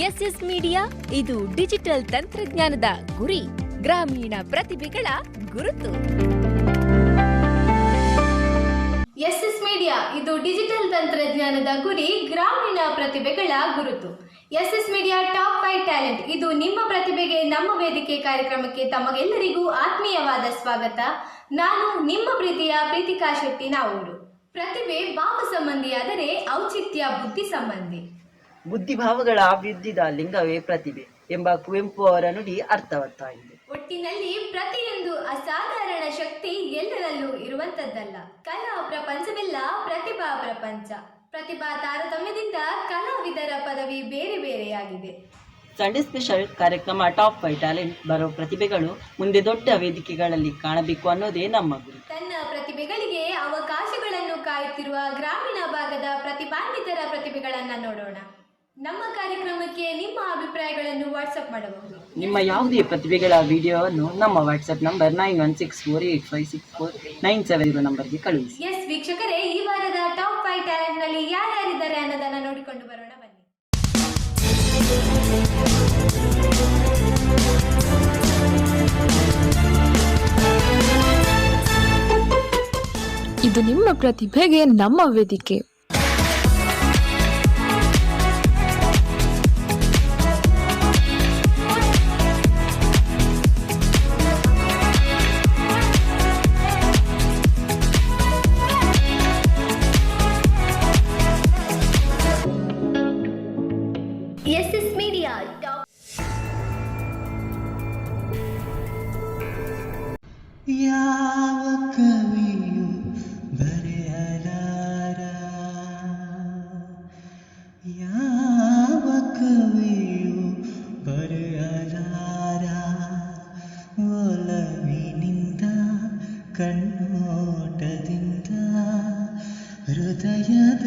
S S media ಇದು digital ತಂತ್ರಜ್ಞಾನದ ಗುರಿ, ಗ್ರಾಮೀಣ ಪ್ರತಿಭೆಗಳ ಗುರುತು. ಎಸ್ಎಸ್ ಮೀಡಿಯಾ ಇದು ಡಿಜಿಟಲ್ ತಂತ್ರಜ್ಞಾನದ ಗುರಿ, ಗ್ರಾಮೀಣ ಪ್ರತಿಭೆಗಳ ಗುರುತು. ಎಸ್ಎಸ್ ಮೀಡಿಯಾ ಟಾಪ್ 5 ಟ್ಯಾಲೆಂಟ್ ಇದು ನಿಮ್ಮ ಪ್ರತಿಭೆಗೆ ನಮ್ಮ ವೇದಿಕೆ ಕಾರ್ಯಕ್ರಮಕ್ಕೆ ತಮಗೆಲ್ಲರಿಗೂ ಆತ್ಮೀಯವಾದ ಸ್ವಾಗತ. ನಾನು ನಿಮ್ಮ ಪ್ರೀತಿಯ ಪ್ರೀತಿಕಾ ಶೆಟ್ಟಿ ನಾವೂರು. ಪ್ರತಿಭೆ ಭಾವ ಸಂಬಂಧಿಯಾದರೆ ಔಚಿತ್ಯ ಬುದ್ಧಿ ಸಂಬಂಧಿ. ಬುದ್ಧಿಭಾವಗಳ ಅಭಿವೃದ್ಧಿದ ಲಿಂಗವೇ ಪ್ರತಿಭೆ ಎಂಬ ಕುವೆಂಪು ಅವರ ನುಡಿ ಅರ್ಥವತ್ತಾಗಿದೆ. ಒಟ್ಟಿನಲ್ಲಿ ಪ್ರತಿಯೊಂದು ಅಸಾಧಾರಣ ಶಕ್ತಿ ಎಲ್ಲರಲ್ಲೂ ಇರುವಂತದ್ದಲ್ಲ. ಕಲಾ ಪ್ರಪಂಚವೆಲ್ಲ ಪ್ರತಿಭಾ ಪ್ರಪಂಚ. ಪ್ರತಿಭಾ ತಾರತಮ್ಯದಿಂದ ಕಲಾವಿದರ ಪದವಿ ಬೇರೆ ಬೇರೆಯಾಗಿದೆ. ಸಂಡೇ ಸ್ಪೆಷಲ್ ಕಾರ್ಯಕ್ರಮ ಟಾಪ್ 5 ಟ್ಯಾಲೆಂಟ್ ಬರೋ ಪ್ರತಿಭೆಗಳು ಮುಂದೆ ದೊಡ್ಡ ವೇದಿಕೆಗಳಲ್ಲಿ ಕಾಣಬೇಕು ಅನ್ನೋದೇ ನಮ್ಮ ಗುರಿ. ತನ್ನ ಪ್ರತಿಭೆಗಳಿಗೆ ಅವಕಾಶಗಳನ್ನು ಕಾಯುತ್ತಿರುವ ಗ್ರಾಮೀಣ ಭಾಗದ ಪ್ರತಿಭಾನ್ವಿತರ ಪ್ರತಿಭೆಗಳನ್ನ ನೋಡೋಣ. ನಮ್ಮ ಕಾರ್ಯಕ್ರಮಕ್ಕೆ ನಿಮ್ಮ ಅಭಿಪ್ರಾಯಗಳನ್ನು ವಾಟ್ಸ್ಆಪ್ ಮಾಡಬಹುದು. ನಿಮ್ಮ ಯಾವುದೇ ಪ್ರತಿಭೆಗಳ ವಿಡಿಯೋವನ್ನು ನಮ್ಮ ವಾಟ್ಸ್ಆಪ್ ನಂಬರ್ 9164856497 ನಂಬರ್ಗೆ ಕಳುಹಿಸಿ. ಎಸ್ ವೀಕ್ಷಕರೇ, ಈ ವಾರದ ಟಾಪ್ 5 ಟ್ಯಾಲೆಂಟ್ ನಲ್ಲಿ ಯಾರ್ಯಾರಿದ್ದಾರೆ ಅನ್ನೋದನ್ನ ನೋಡಿಕೊಂಡು ಬರೋಣ ಬನ್ನಿ. ಇದು ನಿಮ್ಮ ಪ್ರತಿಭೆಗೆ ನಮ್ಮ ವೇದಿಕೆ. SS media top. ಯಾವ ಕವಿಯು ಬರೆಯಲಾರ, ಯಾವ ಕವಿಯು ಬರೆಯಲಾರ, ಒಲವಿನಿಂದ ಕಣ್ಣೋಟದಿಂದ ಹೃದಯದ